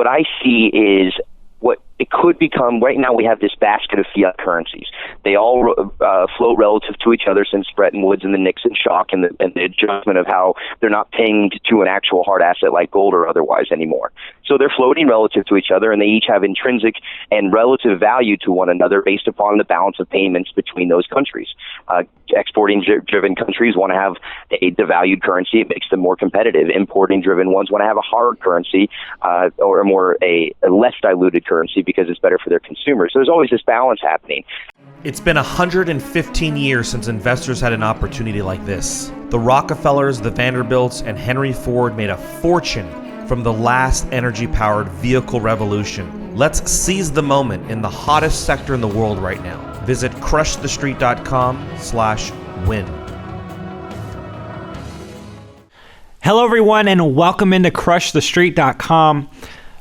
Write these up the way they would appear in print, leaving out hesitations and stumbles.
what I see is what it could become. Right now we have this basket of fiat currencies. They all float relative to each other since Bretton Woods and the Nixon shock and the adjustment of how they're not paying to an actual hard asset like gold or otherwise anymore. So they're floating relative to each other, and they each have intrinsic and relative value to one another based upon the balance of payments between those countries. Exporting-driven countries want to have a devalued currency. It makes them more competitive. Importing-driven ones want to have a hard currency or a less diluted currency because it's better for their consumers. So there's always this balance happening. It's been 115 years since investors had an opportunity like this. The Rockefellers, the Vanderbilts, and Henry Ford made a fortune from the last energy-powered vehicle revolution. Let's seize the moment in the hottest sector in the world right now. Visit crushthestreet.com/win. Hello, everyone, and welcome into crushthestreet.com.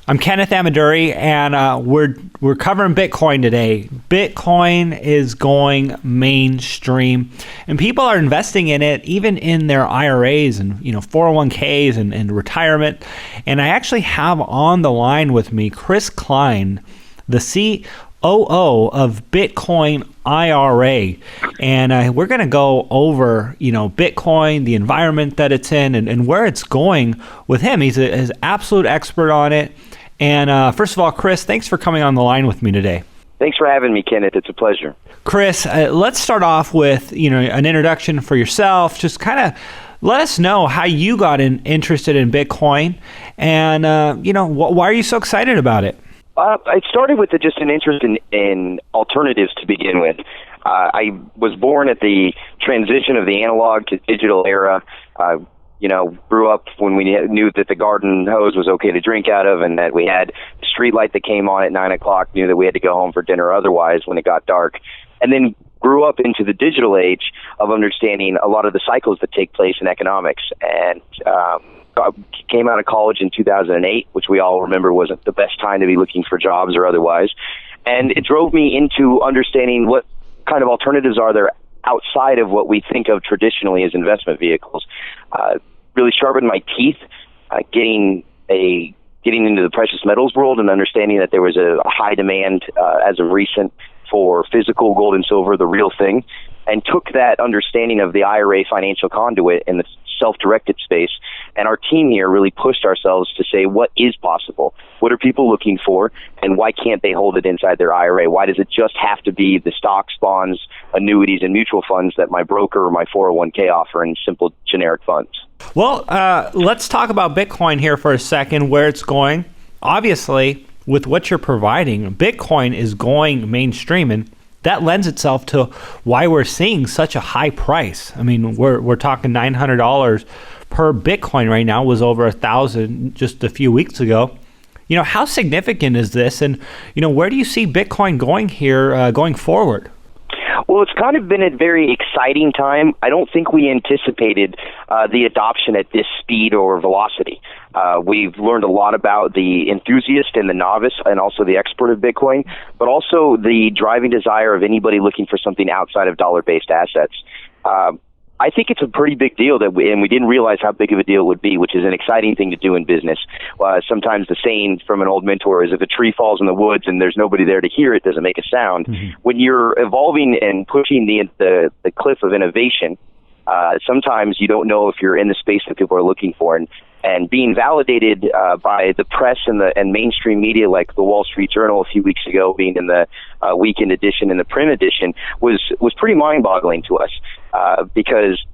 I'm Kenneth Amaduri, and we're covering Bitcoin today. Bitcoin is going mainstream, and people are investing in it, even in their IRAs and 401ks and retirement. And I actually have on the line with me Chris Kline, the COO of BitcoinIRA, and we're going to go over Bitcoin, the environment that it's in, and where it's going with him. He's an absolute expert on it. And first of all, Chris, thanks for coming on the line with me today. Thanks for having me, Kenneth. It's a pleasure. Chris, let's start off with an introduction for yourself. Just kind of let us know how you got interested in Bitcoin, and why are you so excited about it? It started with just an interest in alternatives to begin with. I was born at the transition of the analog to digital era. Grew up when we knew that the garden hose was okay to drink out of, and that we had a street light that came on at 9 o'clock, knew that we had to go home for dinner otherwise when it got dark. And then grew up into the digital age of understanding a lot of the cycles that take place in economics. And came out of college in 2008, which we all remember wasn't the best time to be looking for jobs or otherwise. And it drove me into understanding what kind of alternatives are there outside of what we think of traditionally as investment vehicles. Really sharpened my teeth, getting into the precious metals world and understanding that there was a high demand as of recent for physical gold and silver, the real thing, and took that understanding of the IRA financial conduit in the self-directed space. And our team here really pushed ourselves to say, what is possible? What are people looking for? And why can't they hold it inside their IRA? Why does it just have to be the stocks, bonds, annuities, and mutual funds that my broker or my 401k offer in simple generic funds? Well, let's talk about Bitcoin here for a second, where it's going. Obviously, with what you're providing, Bitcoin is going mainstream, and that lends itself to why we're seeing such a high price. I mean, we're talking $900 per Bitcoin right now, was over $1,000 just a few weeks ago. How significant is this, and where do you see Bitcoin going here going forward? Well, it's kind of been a very exciting time. I don't think we anticipated the adoption at this speed or velocity. We've learned a lot about the enthusiast and the novice and also the expert of Bitcoin, but also the driving desire of anybody looking for something outside of dollar-based assets. I think it's a pretty big deal and we didn't realize how big of a deal it would be, which is an exciting thing to do in business. Sometimes the saying from an old mentor is, if a tree falls in the woods and there's nobody there to hear it, doesn't make a sound. Mm-hmm. When you're evolving and pushing the cliff of innovation, sometimes you don't know if you're in the space that people are looking for. And being validated by the press and mainstream media, like the Wall Street Journal a few weekends ago, being in the weekend edition and the print edition, was pretty mind-boggling to us because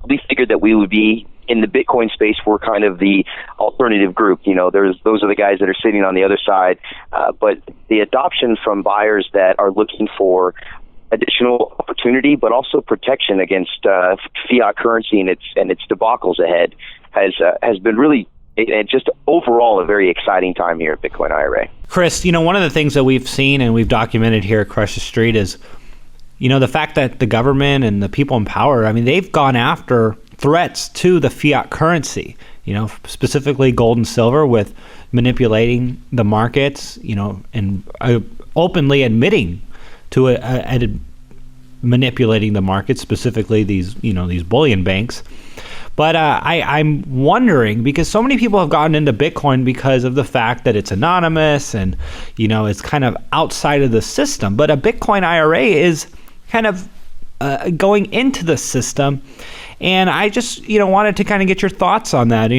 we figured that we would be in the Bitcoin space. We're kind of the alternative group. Those are the guys that are sitting on the other side. But the adoption from buyers that are looking for additional opportunity, but also protection against fiat currency and its debacles ahead has been really just overall a very exciting time here at BitcoinIRA. Chris, one of the things that we've seen and we've documented here at Crush the Street is, the fact that the government and the people in power, they've gone after threats to the fiat currency, specifically gold and silver, with manipulating the markets, and openly admitting to manipulating the market, specifically these bullion banks. But I'm wondering, because so many people have gotten into Bitcoin because of the fact that it's anonymous and, it's kind of outside of the system. But a Bitcoin IRA is kind of going into the system. And I just, wanted to kind of get your thoughts on that,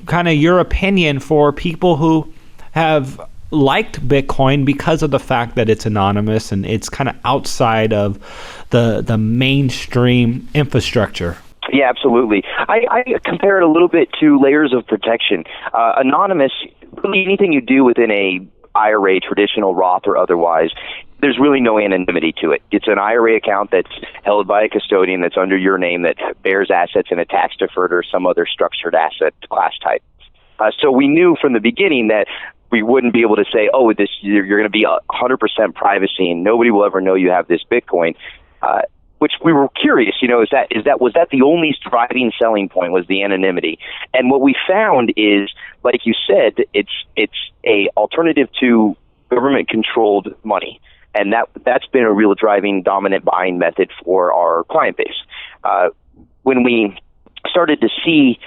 kind of your opinion for people who have liked Bitcoin because of the fact that it's anonymous and it's kind of outside of the mainstream infrastructure. Yeah, absolutely. I compare it a little bit to layers of protection. Anonymous, really anything you do within a IRA, traditional Roth or otherwise, there's really no anonymity to it. It's an IRA account that's held by a custodian that's under your name that bears assets in a tax-deferred or some other structured asset class type. So we knew from the beginning that we wouldn't be able to say, you're going to be 100% privacy and nobody will ever know you have this Bitcoin. Which we were curious, was that the only driving selling point was the anonymity? And what we found is, like you said, it's a alternative to government controlled money. And that's been a real driving dominant buying method for our client base. When we started to see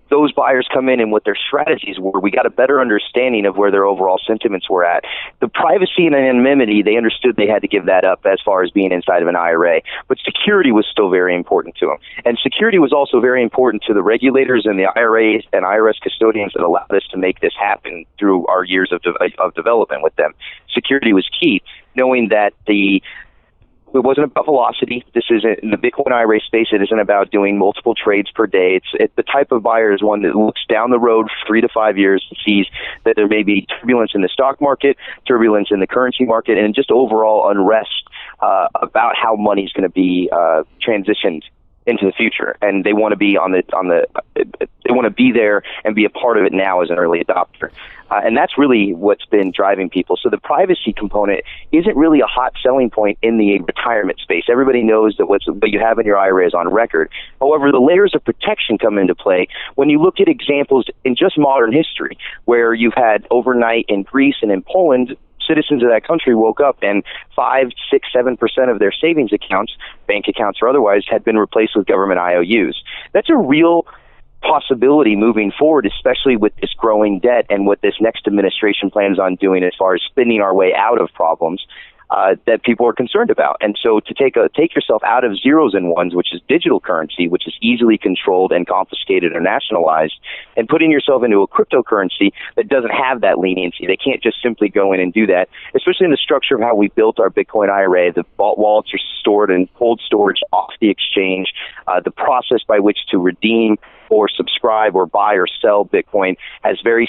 those buyers come in and what their strategies were, we got a better understanding of where their overall sentiments were at. The privacy and anonymity, they understood they had to give that up as far as being inside of an IRA, but security was still very important to them. And security was also very important to the regulators and the IRAs and IRS custodians that allowed us to make this happen through our years of development with them. Security was key, knowing that it wasn't about velocity. This isn't in the Bitcoin IRA space. It isn't about doing multiple trades per day. It's the type of buyer is one that looks down the road 3 to 5 years and sees that there may be turbulence in the stock market, turbulence in the currency market, and just overall unrest about how money is going to be transitioned into the future. And they want to be they want to be there and be a part of it now as an early adopter. And that's really what's been driving people. So the privacy component isn't really a hot selling point in the retirement space. Everybody knows that what you have in your IRA is on record. However, the layers of protection come into play when you look at examples in just modern history, where you've had overnight in Greece and in Poland, citizens of that country woke up and 5, 6, 7% of their savings accounts, bank accounts or otherwise, had been replaced with government IOUs. That's a real possibility moving forward, especially with this growing debt and what this next administration plans on doing as far as spinning our way out of problems that people are concerned about. And so to take yourself out of zeros and ones, which is digital currency, which is easily controlled and confiscated or nationalized, and putting yourself into a cryptocurrency that doesn't have that leniency. They can't just simply go in and do that, especially in the structure of how we built our Bitcoin IRA. The wallets are stored in cold storage off the exchange. The process by which to redeem or subscribe or buy or sell Bitcoin has very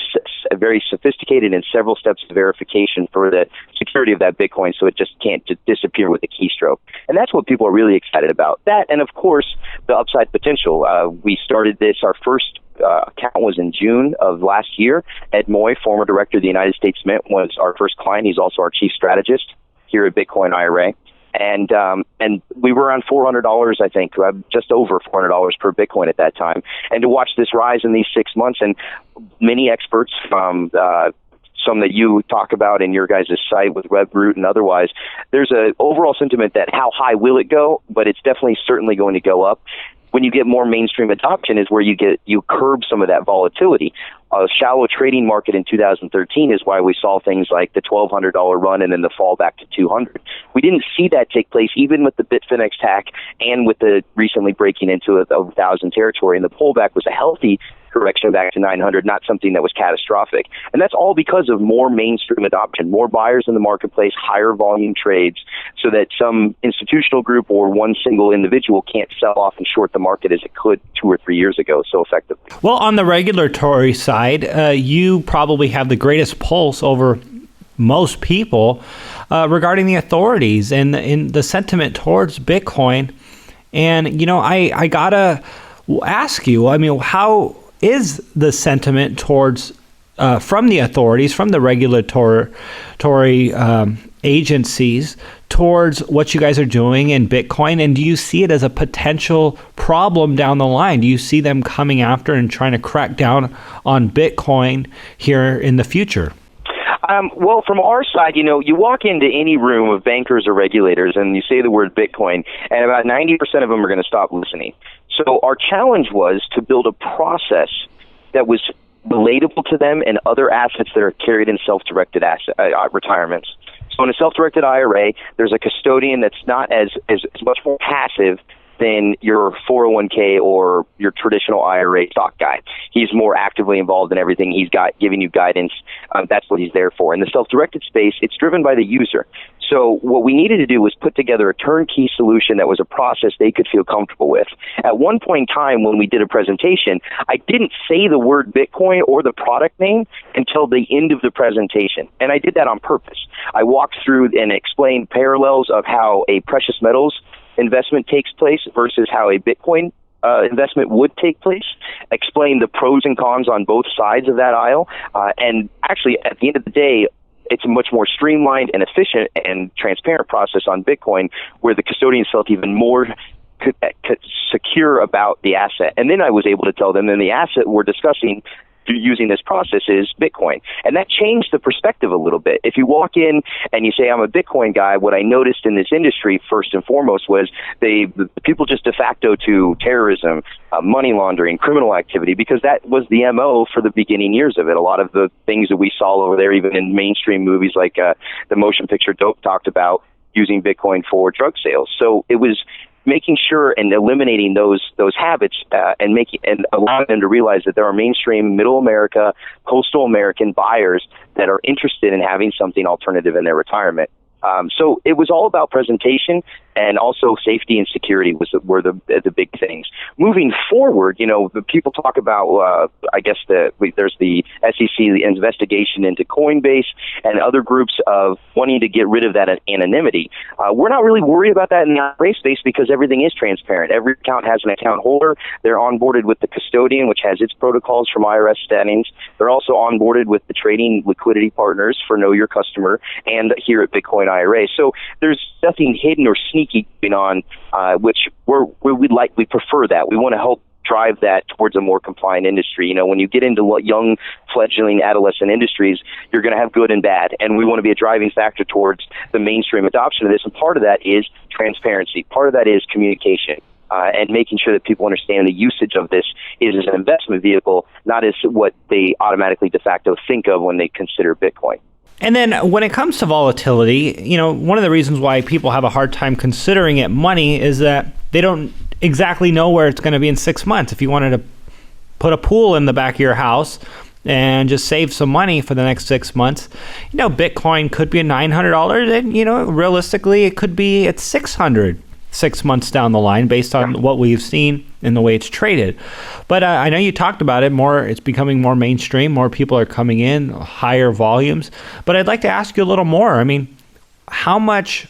sophisticated and several steps of verification for the security of that Bitcoin, so it just can't disappear with a keystroke. And that's what people are really excited about. That, and of course, the upside potential. We started this, our first account was in June of last year. Ed Moy, former director of the United States Mint, was our first client. He's also our chief strategist here at Bitcoin IRA. And we were around $400, I think, just over $400 per Bitcoin at that time. And to watch this rise in these 6 months, and many experts from some that you talk about in your guys' site with Revolut and otherwise, there's an overall sentiment that how high will it go, but it's definitely certainly going to go up. When you get more mainstream adoption is where you curb some of that volatility. A shallow trading market in 2013 is why we saw things like the $1,200 run and then the fall back to $200. We didn't see that take place even with the Bitfinex hack and with the recently breaking into a 1,000 territory. And the pullback was a healthy correction back to 900, not something that was catastrophic. And that's all because of more mainstream adoption, more buyers in the marketplace, higher volume trades, so that some institutional group or one single individual can't sell off and short the market as it could 2 or 3 years ago so effectively. Well, on the regulatory side, you probably have the greatest pulse over most people regarding the authorities and the sentiment towards Bitcoin. And, I gotta ask you, how is the sentiment towards from the authorities, from the regulatory agencies towards what you guys are doing in Bitcoin? And do you see it as a potential problem down the line? Do you see them coming after and trying to crack down on Bitcoin here in the future? Well, from our side, you walk into any room of bankers or regulators and you say the word Bitcoin, and about 90% of them are going to stop listening. So our challenge was to build a process that was relatable to them and other assets that are carried in self-directed retirements. So in a self-directed IRA, there's a custodian that's not as much more passive than your 401k or your traditional IRA stock guy. He's more actively involved in everything. He's giving you guidance. That's what he's there for. In the self-directed space, it's driven by the user. So what we needed to do was put together a turnkey solution that was a process they could feel comfortable with. At one point in time when we did a presentation, I didn't say the word Bitcoin or the product name until the end of the presentation. And I did that on purpose. I walked through and explained parallels of how a precious metals investment takes place versus how a Bitcoin investment would take place, explain the pros and cons on both sides of that aisle, and actually at the end of the day, it's a much more streamlined and efficient and transparent process on Bitcoin where the custodians felt even more secure about the asset. And then I was able to tell them, and the asset we're discussing using this process is Bitcoin. And that changed the perspective a little bit. If you walk in and you say, I'm a Bitcoin guy, what I noticed in this industry, first and foremost, was the people just de facto to terrorism, money laundering, criminal activity, because that was the MO for the beginning years of it. A lot of the things that we saw over there, even in mainstream movies like the motion picture Dope, talked about using Bitcoin for drug sales. So it was making sure and eliminating those habits and allowing them to realize that there are mainstream middle America, coastal American buyers that are interested in having something alternative in their retirement. So it was all about presentation, and also safety and security were the big things. Moving forward, the people talk about, there's the SEC, the investigation into Coinbase and other groups of wanting to get rid of that anonymity. We're not really worried about that in the IRA space because everything is transparent. Every account has an account holder. They're onboarded with the custodian, which has its protocols from IRS standings. They're also onboarded with the trading liquidity partners for Know Your Customer and here at BitcoinIRA. So there's nothing hidden or sneaky going on, which we prefer that. We want to help drive that towards a more compliant industry. When you get into young, fledgling, adolescent industries, you're going to have good and bad, and we want to be a driving factor towards the mainstream adoption of this, and part of that is transparency. Part of that is communication. And making sure that people understand the usage of this is as an investment vehicle, not as what they automatically de facto think of when they consider Bitcoin. And then when it comes to volatility, one of the reasons why people have a hard time considering it money is that they don't exactly know where it's going to be in 6 months. If you wanted to put a pool in the back of your house and just save some money for the next 6 months, Bitcoin could be at $900, and realistically it could be at $600 6 months down the line based on what we've seen and the way it's traded. But I know you talked about it more. It's becoming more mainstream. More people are coming in, higher volumes. But I'd like to ask you a little more. I mean, how much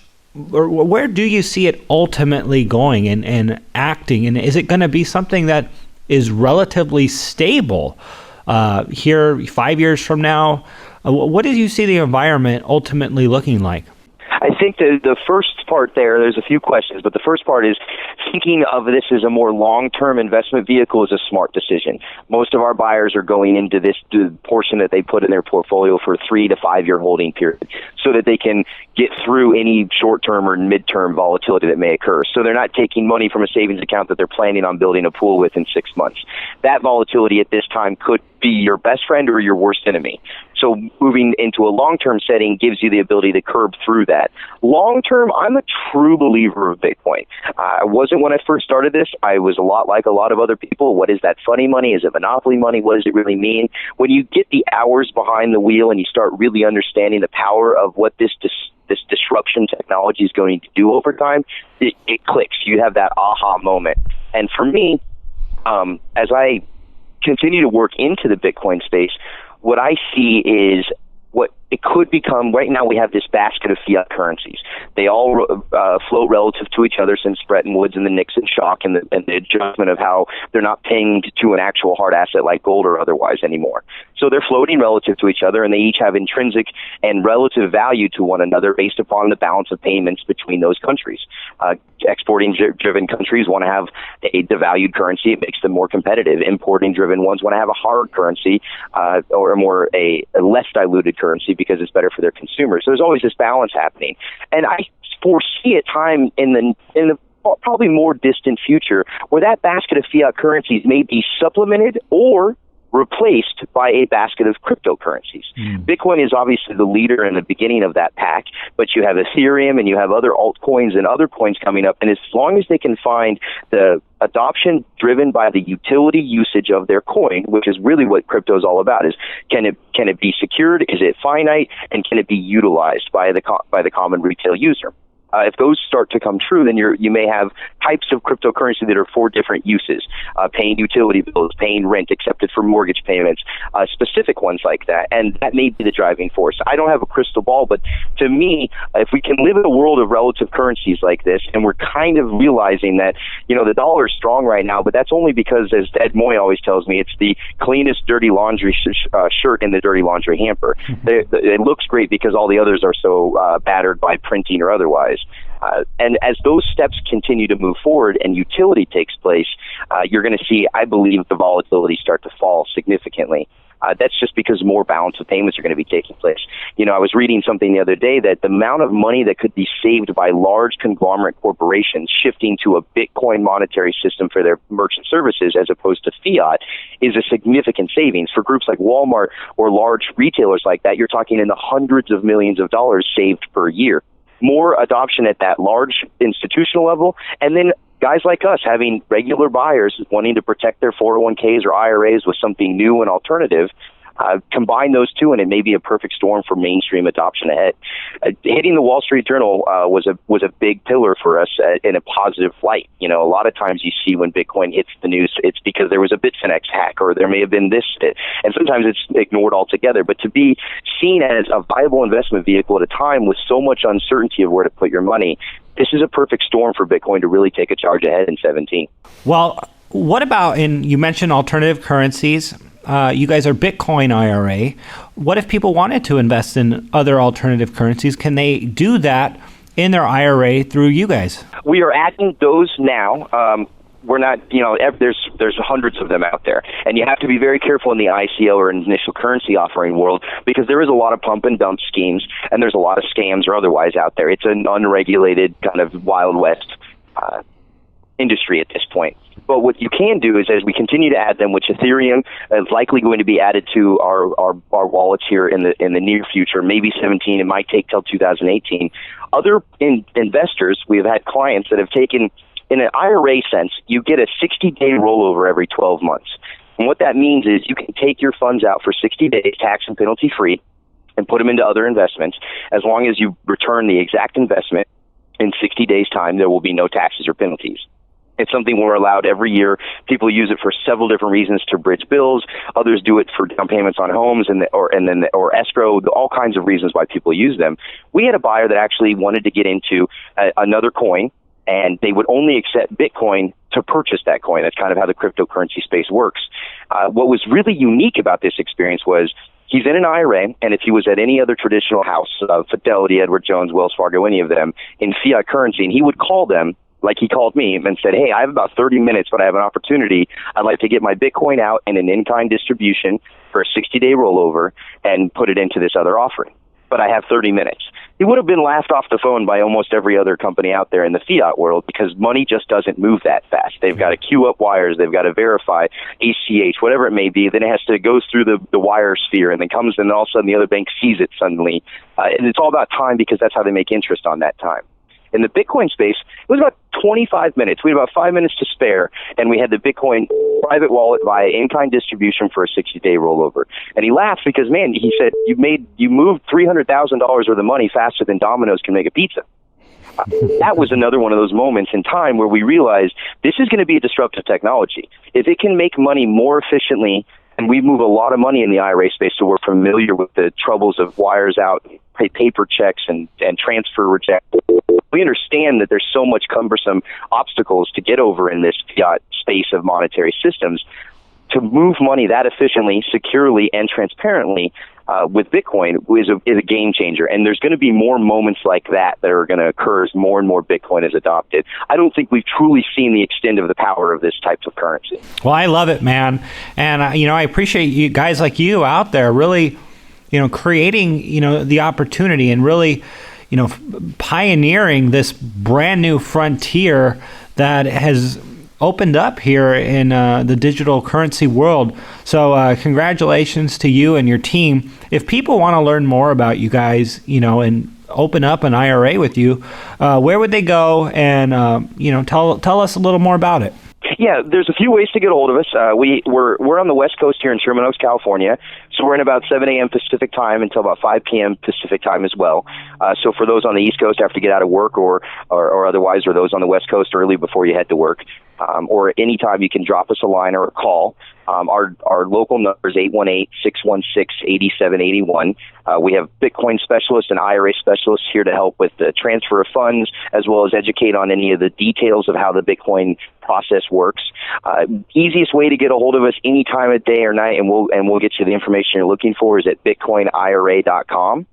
or where do you see it ultimately going and acting? And is it going to be something that is relatively stable here 5 years from now? What do you see the environment ultimately looking like? I think the first part there's a few questions, but the first part is thinking of this as a more long-term investment vehicle is a smart decision. Most of our buyers are going into this portion that they put in their portfolio for a 3 to 5 year holding period so that they can get through any short-term or mid-term volatility that may occur. So they're not taking money from a savings account that they're planning on building a pool with in 6 months. That volatility at this time could be your best friend or your worst enemy. So moving into a long-term setting gives you the ability to curb through that. Long-term, I'm a true believer of Bitcoin. I wasn't when I first started this. I was a lot like a lot of other people. What is that funny money? Is it monopoly money? What does it really mean? When you get the hours behind the wheel and you start really understanding the power of what this disruption technology is going to do over time, it clicks. You have that aha moment. And for me, as I continue to work into the Bitcoin space, what I see is what it could become. Right now we have this basket of fiat currencies. They all float relative to each other since Bretton Woods and the Nixon shock and the adjustment of how they're not paying to an actual hard asset like gold or otherwise anymore. So they're floating relative to each other, and they each have intrinsic and relative value to one another based upon the balance of payments between those countries. Exporting-driven countries want to have a devalued currency. It makes them more competitive. Importing-driven ones want to have a hard currency or a less diluted currency because it's better for their consumers. So there's always this balance happening. And I foresee a time in the probably more distant future where that basket of fiat currencies may be supplemented or replaced by a basket of cryptocurrencies. Bitcoin is obviously the leader in the beginning of that pack, but you have Ethereum and you have other altcoins and other coins coming up, and as long as they can find the adoption driven by the utility usage of their coin, which is really what crypto is all about, is can it be secured, is it finite, and can it be utilized by the common retail user? If those start to come true, then you may have types of cryptocurrency that are for different uses, paying utility bills, paying rent, accepted for mortgage payments, specific ones like that. And that may be the driving force. I don't have a crystal ball, but to me, if we can live in a world of relative currencies like this, and we're kind of realizing that, the dollar is strong right now, but that's only because, as Ed Moy always tells me, it's the cleanest dirty laundry shirt in the dirty laundry hamper. It looks great because all the others are so battered by printing or otherwise. And as those steps continue to move forward and utility takes place, you're going to see, I believe, the volatility start to fall significantly. That's just because more balance of payments are going to be taking place. I was reading something the other day that the amount of money that could be saved by large conglomerate corporations shifting to a Bitcoin monetary system for their merchant services as opposed to fiat is a significant savings. For groups like Walmart or large retailers like that, you're talking in the hundreds of millions of dollars saved per year. More adoption at that large institutional level, and then guys like us having regular buyers wanting to protect their 401ks or IRAs with something new and alternative. Combine those two, and it may be a perfect storm for mainstream adoption ahead. Hitting the Wall Street Journal was a big pillar for us in a positive light. A lot of times you see when Bitcoin hits the news, it's because there was a Bitfinex hack, or there may have been this, and sometimes it's ignored altogether. But to be seen as a viable investment vehicle at a time with so much uncertainty of where to put your money, this is a perfect storm for Bitcoin to really take a charge ahead in 17. Well, what about, you mentioned alternative currencies. You guys are BitcoinIRA. What if people wanted to invest in other alternative currencies? Can they do that in their IRA through you guys? We are adding those now. We're not, there's hundreds of them out there. And you have to be very careful in the ICO or initial currency offering world, because there is a lot of pump and dump schemes, and there's a lot of scams or otherwise out there. It's an unregulated kind of Wild West industry at this point. But what you can do is, as we continue to add them, which Ethereum is likely going to be added to our wallets here in the near future, maybe 17, it might take till 2018. Other investors, we've had clients that have taken, in an IRA sense, you get a 60-day rollover every 12 months. And what that means is you can take your funds out for 60 days, tax and penalty free, and put them into other investments. As long as you return the exact investment in 60 days' time, there will be no taxes or penalties. It's something we're allowed every year. People use it for several different reasons, to bridge bills. Others do it for down payments on homes or escrow. All kinds of reasons why people use them. We had a buyer that actually wanted to get into another coin, and they would only accept Bitcoin to purchase that coin. That's kind of how the cryptocurrency space works. What was really unique about this experience was he's in an IRA, and if he was at any other traditional house, Fidelity, Edward Jones, Wells Fargo, any of them, in fiat currency, and he would call them, like he called me and said, hey, I have about 30 minutes, but I have an opportunity. I'd like to get my Bitcoin out in an in-kind distribution for a 60-day rollover and put it into this other offering. But I have 30 minutes. He would have been laughed off the phone by almost every other company out there in the fiat world, because money just doesn't move that fast. They've got to queue up wires. They've got to verify ACH, whatever it may be. Then it has to go through the wire sphere, and then comes, and all of a sudden the other bank sees it suddenly. And it's all about time, because that's how they make interest on that time. In the Bitcoin space, it was about 25 minutes. We had about 5 minutes to spare, and we had the Bitcoin private wallet via in-kind distribution for a 60-day rollover. And he laughed because, man, he said, you moved $300,000 worth of money faster than Domino's can make a pizza. That was another one of those moments in time where we realized this is going to be a disruptive technology. If it can make money more efficiently, and we move a lot of money in the IRA space, so we're familiar with the troubles of wires out, paper checks, and transfer reject. We understand that there's so much cumbersome obstacles to get over in this fiat space of monetary systems. To move money that efficiently, securely, and transparently with Bitcoin is a game changer. And there's going to be more moments like that are going to occur as more and more Bitcoin is adopted. I don't think we've truly seen the extent of the power of this type of currency. Well, I love it, man. And, I appreciate you guys like you out there really, creating, the opportunity and really, pioneering this brand new frontier that has opened up here in the digital currency world. So congratulations to you and your team. If people want to learn more about you guys, and open up an IRA with you, where would they go? And tell us a little more about it. Yeah, there's a few ways to get a hold of us. We're on the West Coast here in Sherman Oaks, California, so we're in about 7 a.m. Pacific time until about 5 p.m. Pacific time as well. So for those on the East Coast have to get out of work or otherwise, or those on the West Coast early before you head to work, or anytime you can drop us a line or a call. Our local number is 818-616-8781. We have Bitcoin specialists and IRA specialists here to help with the transfer of funds, as well as educate on any of the details of how the Bitcoin process works. Easiest way to get a hold of us any time of day or night, and we'll get you the information you're looking for, is at BitcoinIRA.com.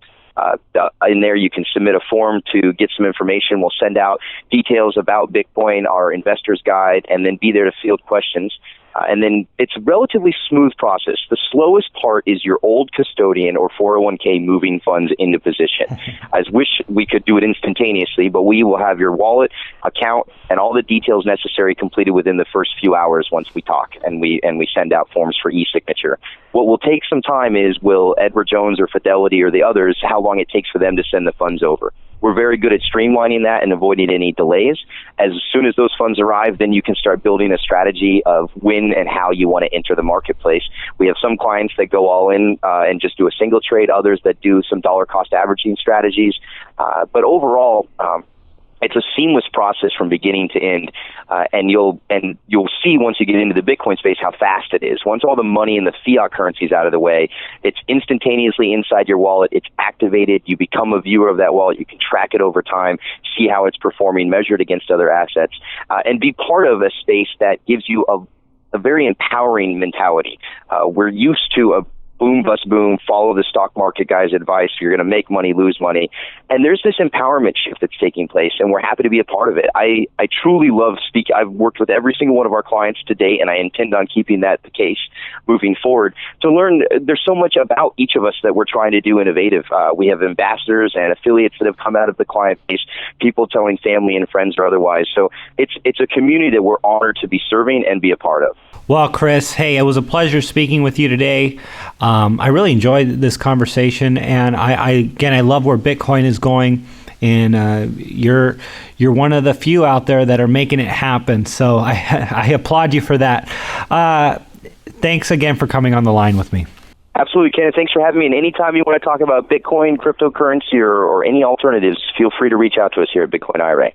In there, you can submit a form to get some information. We'll send out details about Bitcoin, our investor's guide, and then be there to field questions. And then it's a relatively smooth process. The slowest part is your old custodian or 401k moving funds into position. I wish we could do it instantaneously, but we will have your wallet, account, and all the details necessary completed within the first few hours once we talk and we send out forms for e-signature. What will take some time is, will Edward Jones or Fidelity or the others, how long it takes for them to send the funds over. We're very good at streamlining that and avoiding any delays. As soon as those funds arrive, then you can start building a strategy of when and how you want to enter the marketplace. We have some clients that go all in and just do a single trade, others that do some dollar cost averaging strategies. But overall, it's a seamless process from beginning to end, and you'll see once you get into the Bitcoin space how fast it is. Once all the money and the fiat currency is out of the way, it's instantaneously inside your wallet. It's activated. You become a viewer of that wallet. You can track it over time, see how it's performing, measured against other assets, and be part of a space that gives you a very empowering mentality. We're used to a boom, bust, boom, follow the stock market guy's advice. You're going to make money, lose money. And there's this empowerment shift that's taking place, and we're happy to be a part of it. I truly love speaking. I've worked with every single one of our clients to date, and I intend on keeping that the case moving forward. To learn, there's so much about each of us that we're trying to do innovative. We have ambassadors and affiliates that have come out of the client base, people telling family and friends or otherwise. So it's a community that we're honored to be serving and be a part of. Well, Chris, hey, it was a pleasure speaking with you today. I really enjoyed this conversation, and I love where Bitcoin is going, and you're one of the few out there that are making it happen. So I applaud you for that. Thanks again for coming on the line with me. Absolutely, Kenneth. Thanks for having me. And anytime you want to talk about Bitcoin, cryptocurrency, or any alternatives, feel free to reach out to us here at Bitcoin IRA.